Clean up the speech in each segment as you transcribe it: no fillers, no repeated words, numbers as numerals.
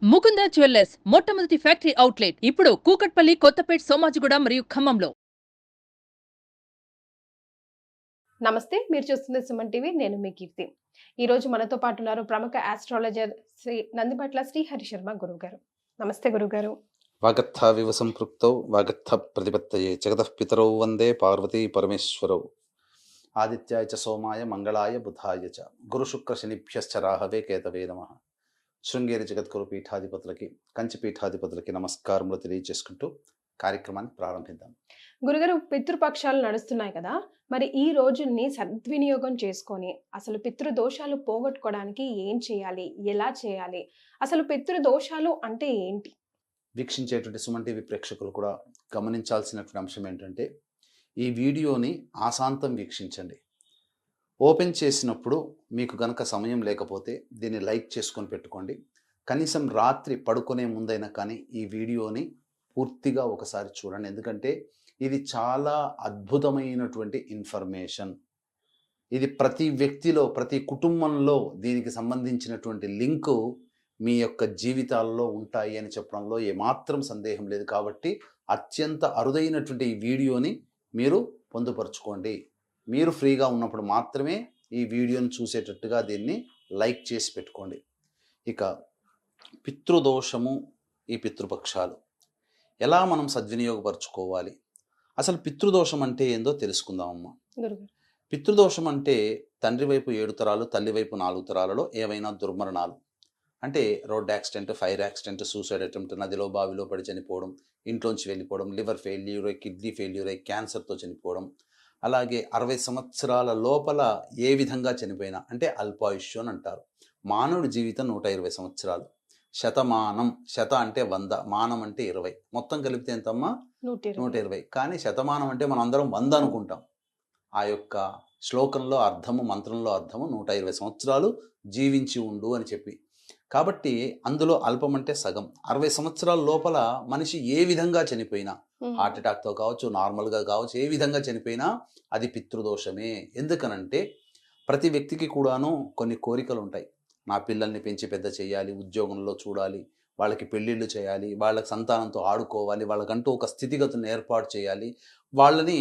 Mukunda jewellers మొట్టమొదటి factory outlet ఇప్పుడు కూకట్పల్లి, కొత్తపేట్, సోమాజిగూడ మరియు ఖమ్మంలో. నమస్తే, మీరు చూస్తుంది సుమన్ టీవీ. నేను మీ కీర్తి. ఈ రోజు మనతో పాటు ఉన్నారు ప్రముఖ ఆస్ట్రాలజర్ శ్రీ నందిపట్ల శ్రీహరి శర్మ గురువు గారు. నమస్తే గురుగారు. వాగర్థావివ సంపృక్తౌ వాగర్థ ప్రతిపత్తయే జగతః పితరౌ వందే పార్వతీ పరమేశ్వరౌ. ఆదిత్యాయ చ సోమాయ మంగళాయ బుధాయ చ గురు శుక్ర శనిభ్యశ్చ రాహవే కేతవే నమః. శృంగేరి జగద్గురు పీఠాధిపతులకి, కంచి పీఠాధిపతులకి నమస్కారములు తెలియజేసుకుంటూ కార్యక్రమాన్ని ప్రారంభిద్దాం. గురుగారు, పితృపక్షాలు నడుస్తున్నాయి కదా, మరి ఈ రోజుని సద్వినియోగం చేసుకొని అసలు పితృదోషాలు పోగొట్టుకోవడానికి ఏం చేయాలి, ఎలా చేయాలి, అసలు పితృదోషాలు అంటే ఏంటి? వీక్షించేటువంటి సుమన్ టీవీ ప్రేక్షకులు కూడా గమనించాల్సినటువంటి అంశం ఏంటంటే, ఈ వీడియోని ఆశాంతం వీక్షించండి. ఓపెన్ చేసినప్పుడు మీకు గనక సమయం లేకపోతే దీన్ని లైక్ చేసుకొని పెట్టుకోండి. కనీసం రాత్రి పడుకునే ముందైనా కానీ ఈ వీడియోని పూర్తిగా ఒకసారి చూడండి. ఎందుకంటే ఇది చాలా అద్భుతమైనటువంటి ఇన్ఫర్మేషన్. ఇది ప్రతి వ్యక్తిలో, ప్రతి కుటుంబంలో దీనికి సంబంధించినటువంటి లింకు మీ యొక్క జీవితాల్లో ఉంటాయి అని చెప్పడంలో ఏమాత్రం సందేహం లేదు. కాబట్టి అత్యంత అరుదైనటువంటి ఈ వీడియోని మీరు పొందుపరుచుకోండి. మీరు ఫ్రీగా ఉన్నప్పుడు మాత్రమే ఈ వీడియోని చూసేటట్టుగా దీన్ని లైక్ చేసి పెట్టుకోండి. ఇక పితృదోషము, ఈ పితృపక్షాలు ఎలా మనం సద్వినియోగపరచుకోవాలి, అసలు పితృదోషం అంటే ఏందో తెలుసుకుందామమ్మా. పితృదోషం అంటే తండ్రి వైపు 7 తరాలు, తల్లి వైపు 4 తరాలలో ఏవైనా దుర్మరణాలు, అంటే road accident, fire accident, suicide attempt, నదిలో బావిలో పడి చనిపోవడం, ఇంట్లోంచి వెళ్ళిపోవడం, లివర్ ఫెయిల్యూర్ అయ్యి, కిడ్నీ ఫెయిల్యూర్ అయ్యి, క్యాన్సర్తో చనిపోవడం, అలాగే 60 సంవత్సరాల లోపల ఏ విధంగా చనిపోయినా, అంటే అల్పాయుష్యం అని అంటారు. మానవుడి జీవితం 120 సంవత్సరాలు. శతమానం, శత అంటే 100, మానం అంటే 20, మొత్తం కలిపితే ఎంతమ్మా? 120. కానీ శతమానం అంటే మనం అందరం 100 అనుకుంటాం. ఆ యొక్క శ్లోకంలో అర్థము, మంత్రంలో అర్థము 120 సంవత్సరాలు జీవించి ఉండు అని చెప్పి. కాబట్టి అందులో అల్పం అంటే సగం. 60 సంవత్సరాల లోపల మనిషి ఏ విధంగా చనిపోయినా, హార్ట్ అటాక్తో కావచ్చు, నార్మల్గా కావచ్చు, ఏ విధంగా చనిపోయినా అది పితృదోషమే. ఎందుకనంటే ప్రతి వ్యక్తికి కూడాను కొన్ని కోరికలు ఉంటాయి. నా పిల్లల్ని పెంచి పెద్ద చేయాలి, ఉద్యోగంలో చూడాలి, వాళ్ళకి పెళ్ళిళ్ళు చేయాలి, వాళ్ళకి సంతానంతో ఆడుకోవాలి, వాళ్ళకంటూ ఒక స్థితిగతులను ఏర్పాటు చేయాలి, వాళ్ళని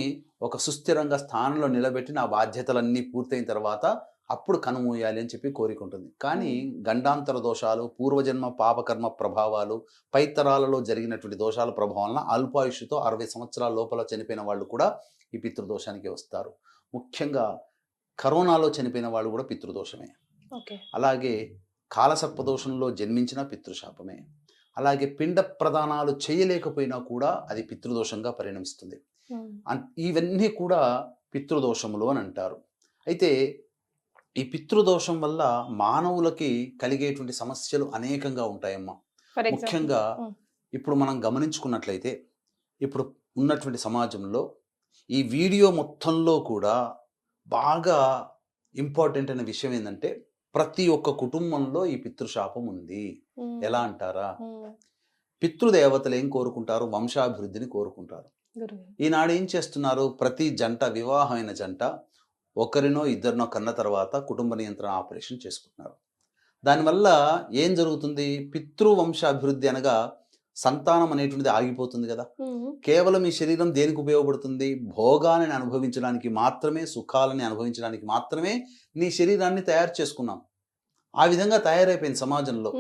ఒక సుస్థిరంగా స్థానంలో నిలబెట్టి నా బాధ్యతలన్నీ పూర్తయిన తర్వాత అప్పుడు కనుమూయాలి అని చెప్పి కోరిక ఉంటుంది. కానీ గండాంతర దోషాలు, పూర్వజన్మ పాపకర్మ ప్రభావాలు, పైతరాలలో జరిగినటువంటి దోషాల ప్రభావం వలన అల్పాయుష్తో 60 సంవత్సరాల లోపల చనిపోయిన వాళ్ళు కూడా ఈ పితృదోషానికి వస్తారు. ముఖ్యంగా కరోనాలో చనిపోయిన వాళ్ళు కూడా పితృదోషమే. అలాగే కాలసర్పదోషంలో జన్మించిన పితృశాపమే. అలాగే పిండ ప్రదానాలు చేయలేకపోయినా కూడా అది పితృదోషంగా పరిణమిస్తుంది. ఇవన్నీ కూడా పితృదోషములు అని అంటారు. అయితే ఈ పితృదోషం వల్ల మానవులకి కలిగేటువంటి సమస్యలు అనేకంగా ఉంటాయమ్మా. ముఖ్యంగా ఇప్పుడు మనం గమనించుకున్నట్లయితే, ఇప్పుడు ఉన్నటువంటి సమాజంలో ఈ వీడియో మొత్తంలో కూడా బాగా ఇంపార్టెంట్ అనే విషయం ఏంటంటే, ప్రతి ఒక్క కుటుంబంలో ఈ పితృశాపం ఉంది. ఎలా అంటారా? పితృదేవతలు ఏం కోరుకుంటారు? వంశాభివృద్ధిని కోరుకుంటారు. ఈనాడు ఏం చేస్తున్నారు? ప్రతి జంట, వివాహమైన జంట ఒకరినో ఇద్దరినో కన్న తర్వాత కుటుంబ నియంత్రణ ఆపరేషన్ చేసుకుంటున్నారు. దానివల్ల ఏం జరుగుతుంది? పితృవంశాభివృద్ధి అనగా సంతానం అనేటువంటిది ఆగిపోతుంది కదా. కేవలం ఈ శరీరం దేనికి ఉపయోగపడుతుంది? భోగాన్ని అనుభవించడానికి మాత్రమే, సుఖాలని అనుభవించడానికి మాత్రమే నీ శరీరాన్ని తయారు చేసుకున్నాం. ఆ విధంగా తయారైపోయింది సమాజంలో.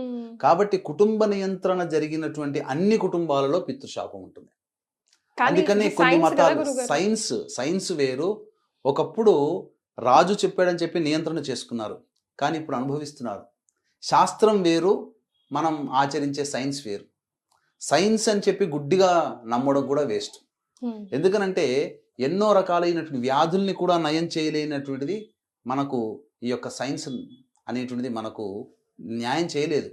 కాబట్టి కుటుంబ నియంత్రణ జరిగినటువంటి అన్ని కుటుంబాలలో పితృశాపం ఉంటుంది. అందుకని కొన్ని మతాలు, సైన్స్ వేరు. ఒకప్పుడు రాజు చెప్పాడని చెప్పి నియంత్రణ చేసుకున్నారు, కానీ ఇప్పుడు అనుభవిస్తున్నారు. శాస్త్రం వేరు, మనం ఆచరించే సైన్స్ వేరు. సైన్స్ అని చెప్పి గుడ్డిగా నమ్మడం కూడా వేస్ట్. ఎందుకనంటే ఎన్నో రకాలైనటువంటి వ్యాధుల్ని కూడా నయం చేయలేనటువంటిది మనకు ఈ యొక్క సైన్స్ అనేటువంటిది మనకు న్యాయం చేయలేదు.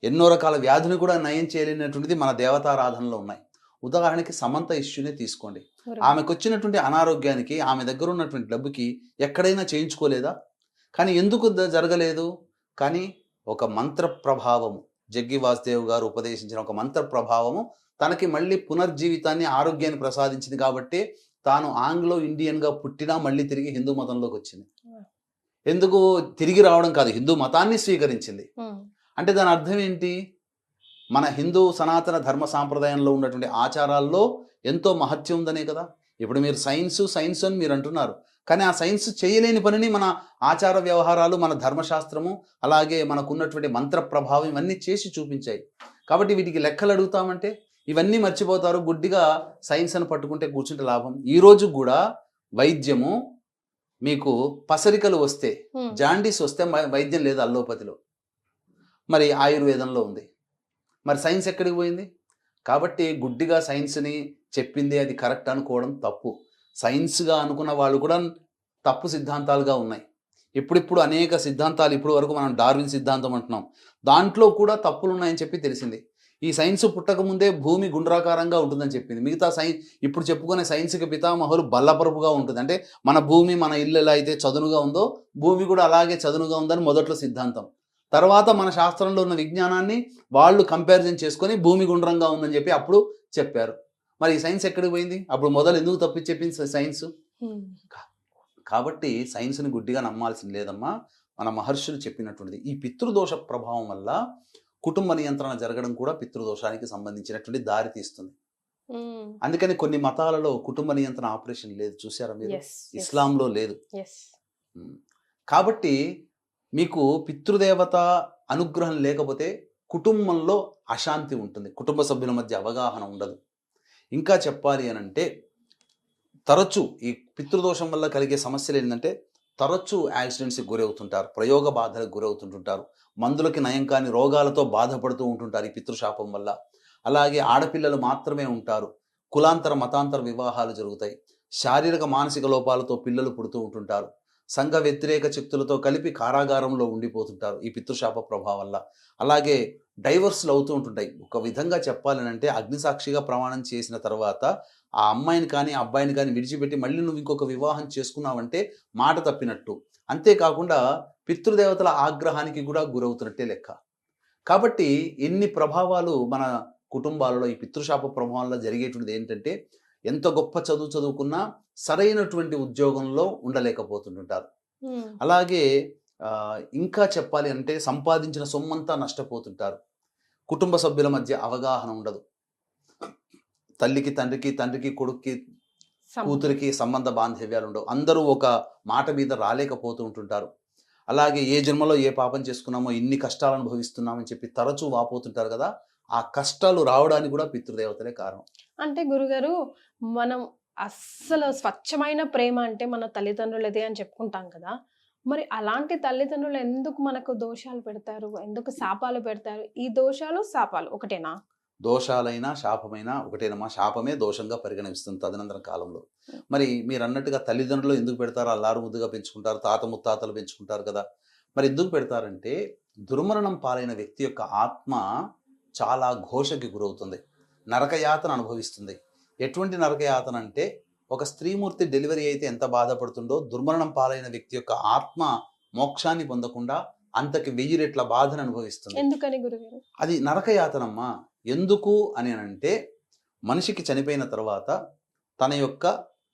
ఎన్నో రకాల వ్యాధులు కూడా నయం చేయలేనటువంటిది మన దేవతారాధనలో ఉన్నాయి. ఉదాహరణకి సమంత ఇష్యూనే తీసుకోండి. ఆమెకు వచ్చినటువంటి అనారోగ్యానికి, ఆమె దగ్గర ఉన్నటువంటి డబ్బుకి ఎక్కడైనా చేయించుకోలేదా? కానీ ఎందుకు జరగలేదు? కానీ ఒక మంత్ర ప్రభావము, జగ్గి వాసుదేవ్ గారు ఉపదేశించిన ఒక మంత్ర ప్రభావము తనకి మళ్ళీ పునర్జీవితాన్ని, ఆరోగ్యాన్ని ప్రసాదించింది. కాబట్టి తాను ఆంగ్లో ఇండియన్గా పుట్టినా మళ్ళీ తిరిగి హిందూ మతంలోకి వచ్చింది. ఎందుకు తిరిగి రావడం కాదు, హిందూ మతాన్ని స్వీకరించింది. అంటే దాని అర్థం ఏంటి? మన హిందూ సనాతన ధర్మ సాంప్రదాయంలో ఉన్నటువంటి ఆచారాల్లో ఎంతో మహత్యం ఉందనే కదా. ఇప్పుడు మీరు సైన్స్ అని మీరు అంటున్నారు, కానీ ఆ సైన్స్ చేయలేని పనిని మన ఆచార వ్యవహారాలు, మన ధర్మశాస్త్రము, అలాగే మనకున్నటువంటి మంత్ర ప్రభావం ఇవన్నీ చేసి చూపించాయి. కాబట్టి వీటికి లెక్కలు అడుగుతామంటే ఇవన్నీ మర్చిపోతారు. గుడ్డిగా సైన్స్ అని పట్టుకుంటే కూర్చుంటే లాభం. ఈ రోజు కూడా వైద్యము, మీకు పసరికలు వస్తే, జాండీస్ వస్తే వైద్యం లేదు అల్లోపతిలో, మరి ఆయుర్వేదంలో ఉంది. మరి సైన్స్ ఎక్కడికి పోయింది? కాబట్టి గుడ్డిగా సైన్స్ని చెప్పింది అది కరెక్ట్ అనుకోవడం తప్పు. సైన్స్గా అనుకున్న వాళ్ళు కూడా తప్పు సిద్ధాంతాలుగా ఉన్నాయి. ఇప్పుడిప్పుడు అనేక సిద్ధాంతాలు, ఇప్పుడు వరకు మనం డార్విన్ సిద్ధాంతం అంటున్నాం, దాంట్లో కూడా తప్పులు ఉన్నాయని చెప్పి తెలిసింది. ఈ సైన్స్ పుట్టకముందే భూమి గుండ్రాకారంగా ఉంటుందని చెప్పింది. మిగతా ఇప్పుడు చెప్పుకునే సైన్స్కి పితామహులు బల్లపరుపుగా ఉంటుంది. అంటే మన భూమి, మన ఇల్లు ఎలా అయితే చదునుగా ఉందో భూమి కూడా అలాగే చదునుగా ఉందని మొదట్లో సిద్ధాంతం. తర్వాత మన శాస్త్రంలో ఉన్న విజ్ఞానాన్ని వాళ్ళు కంపారిజన్ చేసుకొని భూమి గుండ్రంగా ఉందని చెప్పి అప్పుడు చెప్పారు. మరి ఈ సైన్స్ ఎక్కడికి పోయింది? అప్పుడు మొదలు ఎందుకు తప్పి చెప్పింది సైన్స్? కాబట్టి సైన్స్ని గుడ్డిగా నమ్మాల్సింది లేదమ్మా. మన మహర్షులు చెప్పినటువంటిది. ఈ పితృదోష ప్రభావం వల్ల కుటుంబ నియంత్రణ జరగడం కూడా పితృదోషానికి సంబంధించినటువంటి దారి తీస్తుంది. అందుకని కొన్ని మతాలలో కుటుంబ నియంత్రణ ఆపరేషన్ లేదు, చూసారా మీరు? ఇస్లాంలో లేదు. కాబట్టి మీకు పితృదేవత అనుగ్రహం లేకపోతే కుటుంబంలో అశాంతి ఉంటుంది, కుటుంబ సభ్యుల మధ్య అవగాహన ఉండదు. ఇంకా చెప్పాలి అని అంటే తరచూ ఈ పితృదోషం వల్ల కలిగే సమస్యలు ఏంటంటే తరచూ యాక్సిడెంట్స్కి గురవుతుంటారు, ప్రయోగ బాధలకు గురవుతుంటుంటారు, మందులకి నయం కాని రోగాలతో బాధపడుతూ ఉంటుంటారు ఈ పితృశాపం వల్ల. అలాగే ఆడపిల్లలు మాత్రమే ఉంటారు, కులాంతర మతాంతర వివాహాలు జరుగుతాయి, శారీరక మానసిక లోపాలతో పిల్లలు పుడుతూ ఉంటుంటారు, సంఘ వ్యతిరేక శక్తులతో కలిపి కారాగారంలో ఉండిపోతుంటారు ఈ పితృశాప ప్రభావం వల్ల. అలాగే డైవర్స్లు అవుతూ ఉంటుంటాయి. ఒక విధంగా చెప్పాలనంటే అగ్నిసాక్షిగా ప్రమాణం చేసిన తర్వాత ఆ అమ్మాయిని కానీ అబ్బాయిని కానీ విడిచిపెట్టి మళ్ళీ నువ్వు ఇంకొక వివాహం చేసుకున్నావంటే మాట తప్పినట్టు. అంతేకాకుండా పితృదేవతల ఆగ్రహానికి కూడా గురవుతున్నట్టే లెక్క. కాబట్టి ఎన్ని ప్రభావాలు మన కుటుంబాలలో ఈ పితృశాప ప్రభావంలో జరిగేటువంటిది ఏంటంటే ఎంత గొప్ప చదువుకున్నా సరైనటువంటి ఉద్యోగంలో ఉండలేకపోతుంటారు. అలాగే ఇంకా చెప్పాలి అంటే సంపాదించిన సొమ్మంతా నష్టపోతుంటారు, కుటుంబ సభ్యుల మధ్య అవగాహన ఉండదు, తల్లికి తండ్రికి, తండ్రికి కొడుక్కి, కూతురికి సంబంధ బాంధవ్యాలు ఉండవు, అందరూ ఒక మాట మీద రాలేకపోతూ ఉంటుంటారు. అలాగే ఏ జన్మలో ఏ పాపం చేసుకున్నామో ఇన్ని కష్టాలు అనుభవిస్తున్నామని చెప్పి తరచూ వాపోతుంటారు కదా. ఆ కష్టాలు రావడానికి కూడా పితృదేవతలే కారణం. అంటే గురుగారు, మనం అస్సలు స్వచ్ఛమైన ప్రేమ అంటే మన తల్లిదండ్రులదే అని చెప్పుకుంటాం కదా. మరి అలాంటి తల్లిదండ్రులు ఎందుకు మనకు దోషాలు పెడతారు, ఎందుకు శాపాలు పెడతారు? ఈ దోషాలు శాపాలు ఒకటేనా? దోషాలైనా శాపమైనా ఒకటేనమ్మా. శాపమే దోషంగా పరిగణిస్తుంది తదనంతర కాలంలో. మరి మీరు అన్నట్టుగా తల్లిదండ్రులు ఎందుకు పెడతారు? అల్లారు ముద్దుగా పెంచుకుంటారు, తాత ముత్తాతలు పెంచుకుంటారు కదా. మరి ఎందుకు పెడతారంటే దుర్మరణం పాలైన వ్యక్తి యొక్క ఆత్మ చాలా ఘోషకి గురవుతుంది, నరకయాతన అనుభవిస్తుంది. ఎటువంటి నరకయాతన అంటే ఒక స్త్రీమూర్తి డెలివరీ అయితే ఎంత బాధపడుతుందో దుర్మరణం పాలైన వ్యక్తి యొక్క ఆత్మ మోక్షాన్ని పొందకుండా అంతకి 1000 రెట్ల బాధను అనుభవిస్తుంది. ఎందుకని గురుగారు? అది నరకయాతనమ్మా. ఎందుకు అని అంటే మనిషికి చనిపోయిన తర్వాత తన యొక్క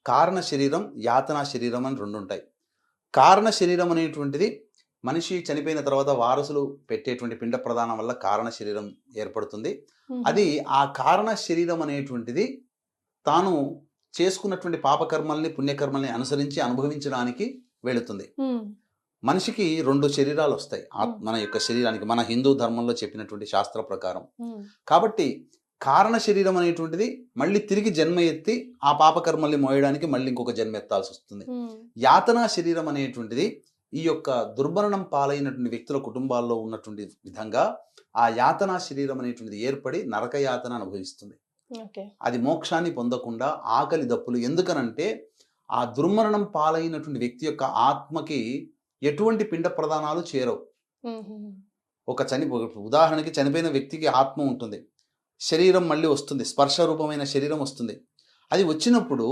కారణ శరీరం, యాతనా శరీరం అని 2 ఉంటాయి. కారణ శరీరం అనేటువంటిది మనిషి చనిపోయిన తర్వాత వారసులు పెట్టేటువంటి పిండ ప్రదానం వల్ల కారణ శరీరం ఏర్పడుతుంది. అది ఆ కారణ శరీరం అనేటువంటిది తాను చేసుకున్నటువంటి పాపకర్మల్ని పుణ్యకర్మల్ని అనుసరించి అనుభవించడానికి వెళుతుంది. మనిషికి 2 శరీరాలు వస్తాయి మన యొక్క శరీరానికి, మన హిందూ ధర్మంలో చెప్పినటువంటి శాస్త్ర ప్రకారం. కాబట్టి కారణ శరీరం అనేటువంటిది మళ్ళీ తిరిగి జన్మ ఎత్తి ఆ పాపకర్మల్ని మోయడానికి మళ్ళీ ఇంకొక జన్మ ఎత్తాల్సి వస్తుంది. యాతనా శరీరం అనేటువంటిది ఈ యొక్క దుర్మరణం పాలైనటువంటి వ్యక్తుల కుటుంబాల్లో ఉన్నటువంటి విధంగా ఆ యాతనా శరీరం అనేటువంటిది ఏర్పడి నరకయాతన అనుభవిస్తుంది. అది మోక్షాన్ని పొందకుండా ఆకలి దప్పులు. ఎందుకనంటే ఆ దుర్మరణం పాలైనటువంటి వ్యక్తి యొక్క ఆత్మకి ఎటువంటి పిండ ప్రదానాలు చేరవు. ఉదాహరణకి చనిపోయిన వ్యక్తికి ఆత్మ ఉంటుంది, శరీరం మళ్ళీ వస్తుంది, స్పర్శ రూపమైన శరీరం వస్తుంది. అది వచ్చినప్పుడు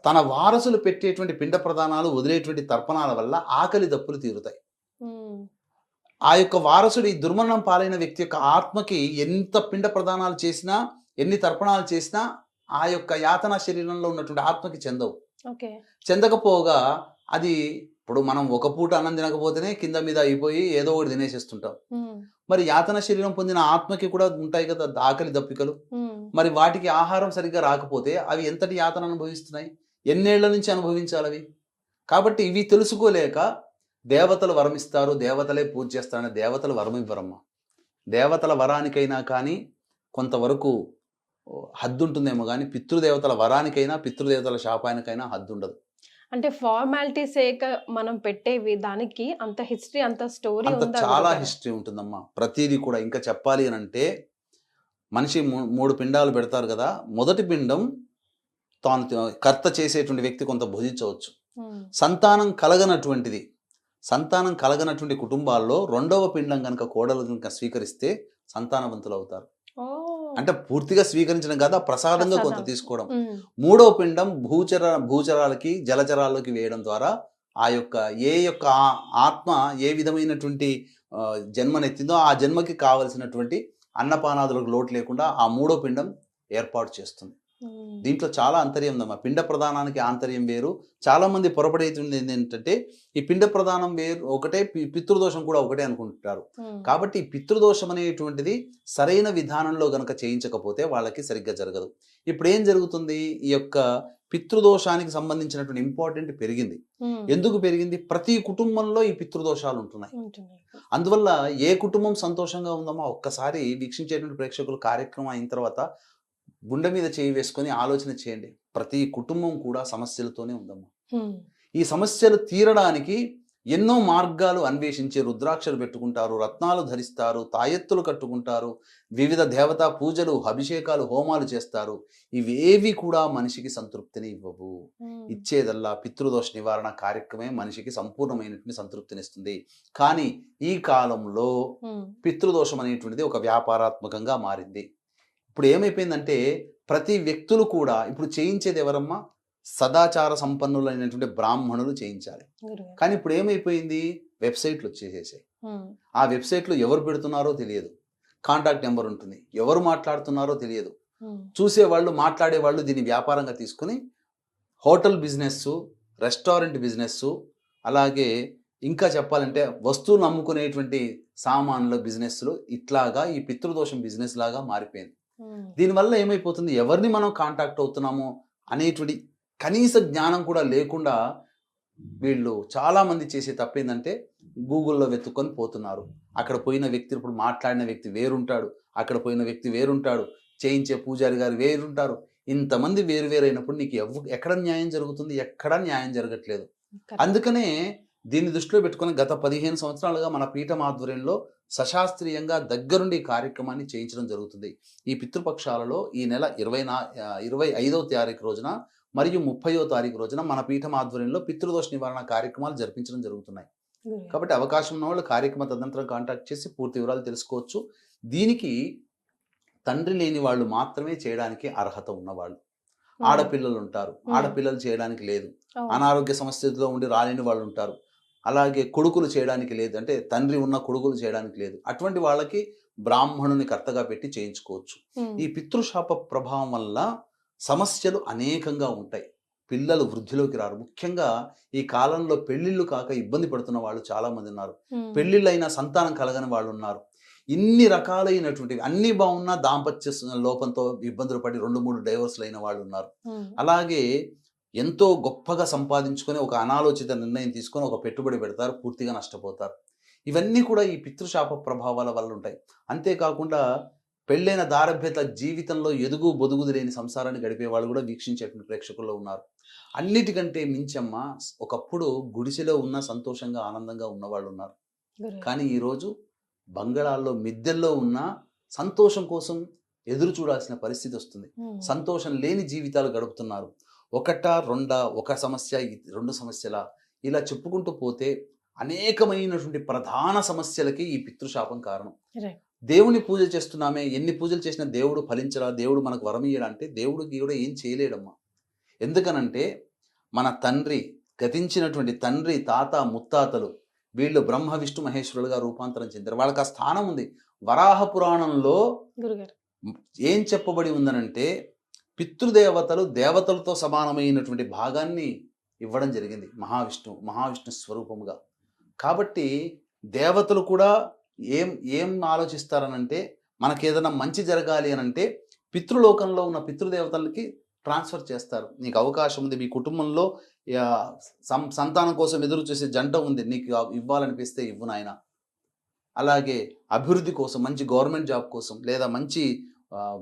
తన వారసులు పెట్టేటువంటి పిండ ప్రదానాలు వదిలేటువంటి తర్పణాల వల్ల ఆకలి దప్పులు తీరుతాయి. ఆ యొక్క వారసుడు ఈ దుర్మరణం పాలైన వ్యక్తి యొక్క ఆత్మకి ఎంత పిండ ప్రదానాలు చేసినా, ఎన్ని తర్పణాలు చేసినా ఆ యొక్క యాతనా శరీరంలో ఉన్నటువంటి ఆత్మకి చెందవు. చెందకపోగా అది ఇప్పుడు మనం ఒక పూట అన్నం తినకపోతేనే కింద మీద అయిపోయి ఏదో ఒకటి తినేసేస్తుంటాం. మరి యాతన శరీరం పొందిన ఆత్మకి కూడా ఉంటాయి కదా ఆకలి దప్పికలు. మరి వాటికి ఆహారం సరిగ్గా రాకపోతే అవి ఎంతటి యాతన అనుభవిస్తున్నాయి, ఎన్నేళ్ల నుంచి అనుభవించాలి అవి. కాబట్టి ఇవి తెలుసుకోలేక దేవతలు వరమిస్తారు, దేవతలే పూజ చేస్తారని దేవతలు వరం ఇవ్వరమ్మా. దేవతల వరానికైనా కానీ కొంతవరకు హద్దు ఉంటుందేమో కానీ పితృదేవతల వరానికైనా పితృదేవతల శాపానికైనా హద్దు ఉండదు. అంటే ఫార్మాలిటీ సేక మనం పెట్టేవి దానికి అంత హిస్టరీ, అంత స్టోరీ అంత ఉందా? చాలా హిస్టరీ ఉంటుందమ్మా. ప్రతిదీ కూడా ఇంకా చెప్పాలి అని అంటే మనిషి 3 పిండాలు పెడతారు కదా. మొదటి పిండం తాను కర్త చేసేటువంటి వ్యక్తి కొంత భుజించవచ్చు. సంతానం కలగనటువంటి కుటుంబాల్లో రెండవ పిండం కనుక కోడలు కనుక స్వీకరిస్తే సంతానవంతులు అవుతారు. అంటే పూర్తిగా స్వీకరించడం కాదు, ప్రసాదంగా కొంత తీసుకోవడం. మూడవ పిండం భూచరాలకి జలచరాలకి వేయడం ద్వారా ఆ యొక్క ఆత్మ ఏ విధమైనటువంటి జన్మనెత్తిందో ఆ జన్మకి కావలసినటువంటి అన్నపానాదులకు లోటు లేకుండా ఆ మూడో పిండం ఏర్పాటు చేస్తుంది. దీంట్లో చాలా అంతర్యం ఉందమ్మా. పిండ ప్రదానానికి ఆంతర్యం వేరు. చాలా మంది పొరపడేది ఏంటంటే ఈ పిండ ప్రదానం వేరు ఒకటే, పితృదోషం కూడా ఒకటే అనుకుంటారు. కాబట్టి ఈ పితృదోషం అనేటువంటిది సరైన విధానంలో గనక చేయించకపోతే వాళ్ళకి సరిగ్గా జరగదు. ఇప్పుడు ఏం జరుగుతుంది, ఈ యొక్క పితృదోషానికి సంబంధించినటువంటి ఇంపార్టెంట్ పెరిగింది. ఎందుకు పెరిగింది? ప్రతి కుటుంబంలో ఈ పితృదోషాలు ఉంటున్నాయి. అందువల్ల ఏ కుటుంబం సంతోషంగా ఉందమ్మా ఒక్కసారి వీక్షించేటువంటి ప్రేక్షకులు కార్యక్రమం అయిన తర్వాత గుండె మీద చేయి వేసుకొని ఆలోచన చేయండి. ప్రతి కుటుంబం కూడా సమస్యలతోనే ఉందమ్మా. ఈ సమస్యలు తీరడానికి ఎన్నో మార్గాలు అన్వేషించి రుద్రాక్షలు పెట్టుకుంటారు, రత్నాలు ధరిస్తారు, తాయెత్తులు కట్టుకుంటారు, వివిధ దేవతా పూజలు, అభిషేకాలు, హోమాలు చేస్తారు. ఇవేవి కూడా మనిషికి సంతృప్తిని ఇవ్వవు. ఇచ్చేదల్లా పితృదోష నివారణ కార్యక్రమే మనిషికి సంపూర్ణమైనటువంటి సంతృప్తినిస్తుంది. కానీ ఈ కాలంలో పితృదోషం అనేటువంటిది ఒక వ్యాపారాత్మకంగా మారింది. ఇప్పుడు ఏమైపోయిందంటే ప్రతి వ్యక్తులు కూడా ఇప్పుడు చేయించేది ఎవరమ్మా? సదాచార సంపన్నులైనటువంటి బ్రాహ్మణులు చేయించాలి. కానీ ఇప్పుడు ఏమైపోయింది, వెబ్సైట్లు వచ్చేసేసాయి. ఆ వెబ్సైట్లో ఎవరు పెడుతున్నారో తెలియదు, కాంటాక్ట్ నెంబర్ ఉంటుంది, ఎవరు మాట్లాడుతున్నారో తెలియదు. చూసేవాళ్ళు మాట్లాడేవాళ్ళు దీన్ని వ్యాపారంగా తీసుకుని హోటల్ బిజినెస్, రెస్టారెంట్ బిజినెస్, అలాగే ఇంకా చెప్పాలంటే వస్తువులు అమ్ముకునేటువంటి సామాన్ల బిజినెస్లు, ఇట్లాగా ఈ పితృదోషం బిజినెస్ లాగా మారిపోయింది. దీనివల్ల ఏమైపోతుంది, ఎవరిని మనం కాంటాక్ట్ అవుతున్నామో అనేటువంటి కనీస జ్ఞానం కూడా లేకుండా వీళ్ళు చాలామంది చేసే తప్పేందంటే గూగుల్లో వెతుక్కొని పోతున్నారు. అక్కడ పోయిన వ్యక్తి, ఇప్పుడు మాట్లాడిన వ్యక్తి వేరుంటాడు, అక్కడ పోయిన వ్యక్తి వేరుంటాడు, చేయించే పూజారి గారు వేరుంటారు. ఇంతమంది వేరువేరైనప్పుడు నీకు ఎక్కడ న్యాయం జరుగుతుంది? ఎక్కడా న్యాయం జరగట్లేదు. అందుకనే దీన్ని దృష్టిలో పెట్టుకుని గత 15 సంవత్సరాలుగా మన పీఠం ఆధ్వర్యంలో సశాస్త్రీయంగా దగ్గరుండి కార్యక్రమాన్ని చేయించడం జరుగుతుంది. ఈ పితృపక్షాలలో ఈ నెల 25వ తారీఖు రోజున మరియు 30వ తారీఖు రోజున మన పీఠం ఆధ్వర్యంలో పితృదోష నివారణ కార్యక్రమాలు జరిపించడం జరుగుతున్నాయి. కాబట్టి అవకాశం ఉన్న వాళ్ళు కార్యక్రమ తదనంతరం కాంటాక్ట్ చేసి పూర్తి వివరాలు తెలుసుకోవచ్చు. దీనికి తండ్రి లేని వాళ్ళు మాత్రమే చేయడానికి అర్హత ఉన్నవాళ్ళు. ఆడపిల్లలు ఉంటారు, ఆడపిల్లలు చేయడానికి లేదు. అనారోగ్య సమస్యలో ఉండి రాలేని వాళ్ళు ఉంటారు. అలాగే కొడుకులు చేయడానికి లేదు, అంటే తండ్రి ఉన్న కొడుకులు చేయడానికి లేదు. అటువంటి వాళ్ళకి బ్రాహ్మణుని కర్తగా పెట్టి చేయించుకోవచ్చు. ఈ పితృశాప ప్రభావం వల్ల సమస్యలు అనేకంగా ఉంటాయి. పిల్లలు వృద్ధిలోకి రారు. ముఖ్యంగా ఈ కాలంలో పెళ్లిళ్ళు కాక ఇబ్బంది పడుతున్న వాళ్ళు చాలా మంది ఉన్నారు. పెళ్లిళ్ళైనా సంతానం కలగని వాళ్ళు ఉన్నారు. ఇన్ని రకాలైనటువంటివి, అన్ని బాగున్నా దాంపత్య లోపంతో ఇబ్బందులు పడి 2-3 డైవర్స్లు అయిన వాళ్ళు ఉన్నారు. అలాగే ఎంతో గొప్పగా సంపాదించుకొని ఒక అనాలోచిత నిర్ణయం తీసుకొని ఒక పెట్టుబడి పెడతారు, పూర్తిగా నష్టపోతారు. ఇవన్నీ కూడా ఈ పితృశాప ప్రభావాల వల్ల ఉంటాయి. అంతేకాకుండా పెళ్ళైన దారభ్యత జీవితంలో ఎదుగు బొదుగుదు లేని సంసారాన్ని గడిపే వాళ్ళు కూడా వీక్షించేటువంటి ప్రేక్షకుల్లో ఉన్నారు. అన్నిటికంటే మించమ్మ, ఒకప్పుడు గుడిసెలో ఉన్న సంతోషంగా ఆనందంగా ఉన్నవాళ్ళు ఉన్నారు. కానీ ఈరోజు బంగళాల్లో మిద్దెల్లో ఉన్న సంతోషం కోసం ఎదురు చూడాల్సిన పరిస్థితి వస్తుంది. సంతోషం లేని జీవితాలు గడుపుతున్నారు. ఒకటా రెండా, ఒక సమస్య 2 సమస్యల, ఇలా చెప్పుకుంటూ పోతే అనేకమైనటువంటి ప్రధాన సమస్యలకి ఈ పితృశాపం కారణం. దేవుని పూజ చేస్తున్నామే, ఎన్ని పూజలు చేసినా దేవుడు ఫలించరా, దేవుడు మనకు వరం ఇయ్యడా అంటే దేవుడికి కూడా ఏం చేయలేడమ్మా. ఎందుకనంటే మన తండ్రి, గతించినటువంటి తండ్రి, తాత, ముత్తాతలు వీళ్ళు బ్రహ్మ విష్ణు మహేశ్వరులుగా రూపాంతరం చెందారు. వాళ్ళకి ఆ స్థానం ఉంది. వరాహ పురాణంలో ఏం చెప్పబడి ఉందనంటే పితృదేవతలు దేవతలతో సమానమైనటువంటి భాగాన్ని ఇవ్వడం జరిగింది మహావిష్ణు స్వరూపముగా. కాబట్టి దేవతలు కూడా ఏం ఏం ఆలోచిస్తారనంటే, మనకేదైనా మంచి జరగాలి అనంటే పితృలోకంలో ఉన్న పితృదేవతలకి ట్రాన్స్ఫర్ చేస్తారు. నీకు అవకాశం ఉంది, మీ కుటుంబంలో సంతానం కోసం ఎదురు చూసే జంట ఉంది, నీకు ఇవ్వాలనిపిస్తే ఇవ్వు నాయన. అలాగే అభివృద్ధి కోసం, మంచి గవర్నమెంట్ జాబ్ కోసం, లేదా మంచి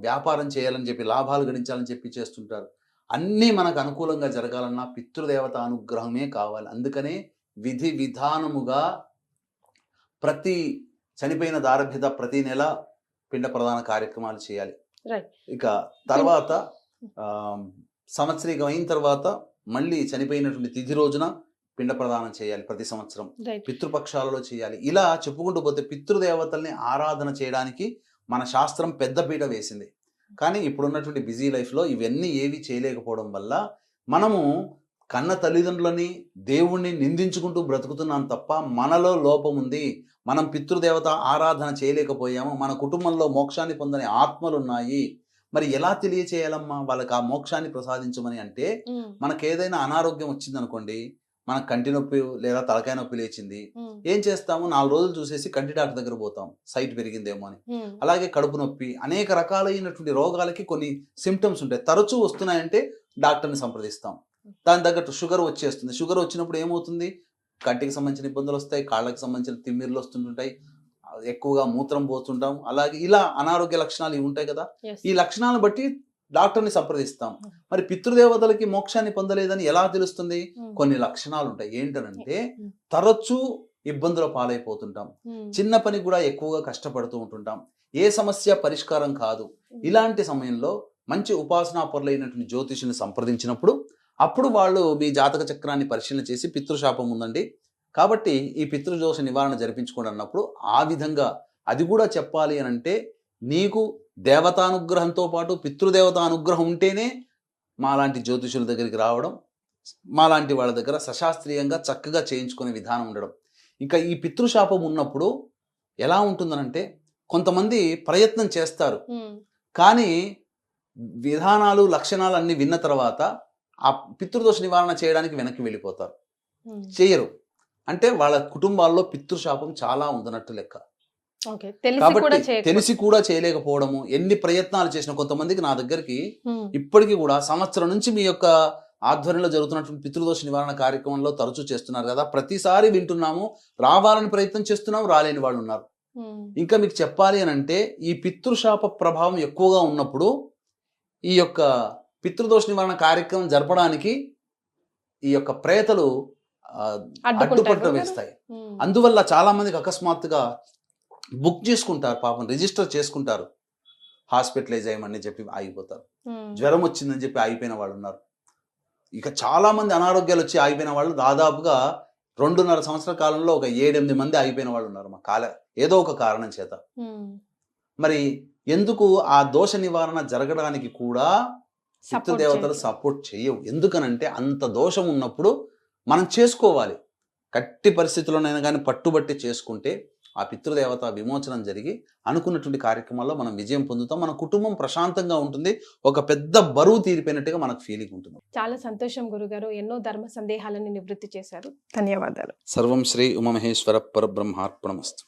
వ్యాపారం చేయాలని చెప్పి, లాభాలు గడించాలని చెప్పి చేస్తుంటారు. అన్నీ మనకు అనుకూలంగా జరగాలన్నా పితృదేవత అనుగ్రహమే కావాలి. అందుకనే విధి విధానముగా ప్రతి చనిపోయిన దారభ్యత ప్రతి నెల పిండ ప్రదాన కార్యక్రమాలు చేయాలి. రైట్. ఇక తర్వాత సంవత్సరీకం అయిన తర్వాత మళ్ళీ చనిపోయినటువంటి తిథి రోజున పిండ ప్రదానం చేయాలి ప్రతి సంవత్సరం. రైట్. పితృపక్షాలలో చేయాలి. ఇలా చెప్పుకుంటూ పోతే పితృదేవతల్ని ఆరాధన చేయడానికి మన శాస్త్రం పెద్దపీట వేసింది. కానీ ఇప్పుడున్నటువంటి బిజీ లైఫ్లో ఇవన్నీ ఏవి చేయలేకపోవడం వల్ల మనము కన్న తల్లిదండ్రులని, దేవుణ్ణి నిందించుకుంటూ బ్రతుకుతున్నాం తప్ప మనలో లోపం ఉంది. మనం పితృదేవత ఆరాధన చేయలేకపోయాము. మన కుటుంబంలో మోక్షాన్ని పొందని ఆత్మలు ఉన్నాయి. మరి ఎలా తెలియచేయాలమ్మా వాళ్ళకి ఆ మోక్షాన్ని ప్రసాదించమని అంటే, మనకు ఏదైనా అనారోగ్యం వచ్చిందనుకోండి, మనకు కంటి నొప్పి లేదా తలకాయ నొప్పి లేచింది, ఏం చేస్తాము? 4 రోజులు చూసేసి కంటి డాక్టర్ దగ్గర పోతాం, సైట్ పెరిగిందేమో అని. అలాగే కడుపు నొప్పి, అనేక రకాలైనటువంటి రోగాలకి కొన్ని సిమ్టమ్స్ ఉంటాయి, తరచూ వస్తున్నాయంటే డాక్టర్ని సంప్రదిస్తాం. దాని తగ్గట్టు షుగర్ వచ్చేస్తుంది. షుగర్ వచ్చినప్పుడు ఏమవుతుంది? కంటికి సంబంధించిన ఇబ్బందులు వస్తాయి, కాళ్ళకి సంబంధించిన తిమ్మిర్లు వస్తుంటాయి, ఎక్కువగా మూత్రం పోతుంటాం. అలాగే ఇలా అనారోగ్య లక్షణాలు ఇవి ఉంటాయి కదా. ఈ లక్షణాలను బట్టి డాక్టర్ని సంప్రదిస్తాం. మరి పితృదేవతలకి మోక్షాన్ని పొందలేదని ఎలా తెలుస్తుంది? కొన్ని లక్షణాలు ఉంటాయి. ఏంటనంటే, తరచూ ఇబ్బందుల పాలైపోతుంటాం, చిన్న పని కూడా ఎక్కువగా కష్టపడుతూ ఉంటుంటాం, ఏ సమస్య పరిష్కారం కాదు. ఇలాంటి సమయంలో మంచి ఉపాసనా పరులైనటువంటి జ్యోతిషుని సంప్రదించినప్పుడు అప్పుడు వాళ్ళు మీ జాతక చక్రాన్ని పరిశీలన చేసి పితృశాపం ఉందండి కాబట్టి ఈ పితృదోష నివారణ జరిపించుకోండి అన్నప్పుడు ఆ విధంగా అది కూడా చెప్పాలి అని అంటే నీకు దేవతానుగ్రహంతో పాటు పితృదేవత అనుగ్రహం ఉంటేనే మాలాంటి జ్యోతిషుల దగ్గరికి రావడం, మాలాంటి వాళ్ళ దగ్గర సశాస్త్రీయంగా చక్కగా చేయించుకునే విధానం ఉండడం. ఇంకా ఈ పితృశాపం ఉన్నప్పుడు ఎలా ఉంటుందనంటే, కొంతమంది ప్రయత్నం చేస్తారు కానీ విధానాలు లక్షణాలు అన్ని విన్న తర్వాత ఆ పితృదోష నివారణ చేయడానికి వెనక్కి వెళ్ళిపోతారు, చేయరు. అంటే వాళ్ళ కుటుంబాల్లో పితృశాపం చాలా ఉందన్నట్టు లెక్క. కాబట్టి తెలిసి కూడా చేయలేకపోవడము, ఎన్ని ప్రయత్నాలు చేసిన కొంతమందికి నా దగ్గరికి ఇప్పటికీ కూడా సంవత్సరం నుంచి మీ యొక్క ఆధ్వర్యంలో జరుగుతున్నటువంటి పితృదోష నివారణ కార్యక్రమంలో తరచూ చేస్తున్నారు కదా, ప్రతిసారి వింటున్నాము, రావాలని ప్రయత్నం చేస్తున్నాము, రాలేని వాళ్ళు ఉన్నారు. ఇంకా మీకు చెప్పాలి అని అంటే ఈ పితృశాప ప్రభావం ఎక్కువగా ఉన్నప్పుడు ఈ యొక్క పితృదోష నివారణ కార్యక్రమం జరపడానికి ఈ యొక్క ప్రేతలు అడ్డుపట్టు వేస్తాయి. అందువల్ల చాలా మందికి అకస్మాత్తుగా బుక్ చేసుకుంటారు, పాపం రిజిస్టర్ చేసుకుంటారు, హాస్పిటలైజ్ అయ్యమని చెప్పి ఆగిపోతారు, జ్వరం వచ్చిందని చెప్పి ఆగిపోయిన వాళ్ళు ఉన్నారు. ఇక చాలా మంది అనారోగ్యాలు వచ్చి ఆగిపోయిన వాళ్ళు దాదాపుగా 2.5 సంవత్సరాల కాలంలో ఒక 7-8 మంది ఆగిపోయిన వాళ్ళు ఉన్నారు మా ఏదో ఒక కారణం చేత. మరి ఎందుకు ఆ దోష నివారణ జరగడానికి కూడా పితృదేవతలు సపోర్ట్ చేయవు. ఎందుకనంటే అంత దోషం ఉన్నప్పుడు మనం చేసుకోవాలి, కట్టి పరిస్థితుల్లోనైనా కానీ పట్టుబట్టి చేసుకుంటే ఆ పితృదేవత విమోచనం జరిగి అనుకున్నటువంటి కార్యక్రమాల్లో మనం విజయం పొందుతాం, మన కుటుంబం ప్రశాంతంగా ఉంటుంది, ఒక పెద్ద బరువు తీరిపోయినట్టుగా మనకు ఫీలింగ్ ఉంటుంది. చాలా సంతోషం గురుగారు, ఎన్నో ధర్మ సందేహాలను నివృత్తి చేశారు. ధన్యవాదాలు. సర్వం శ్రీ ఉమామహేశ్వర పరబ్రహ్మార్పణమస్తు.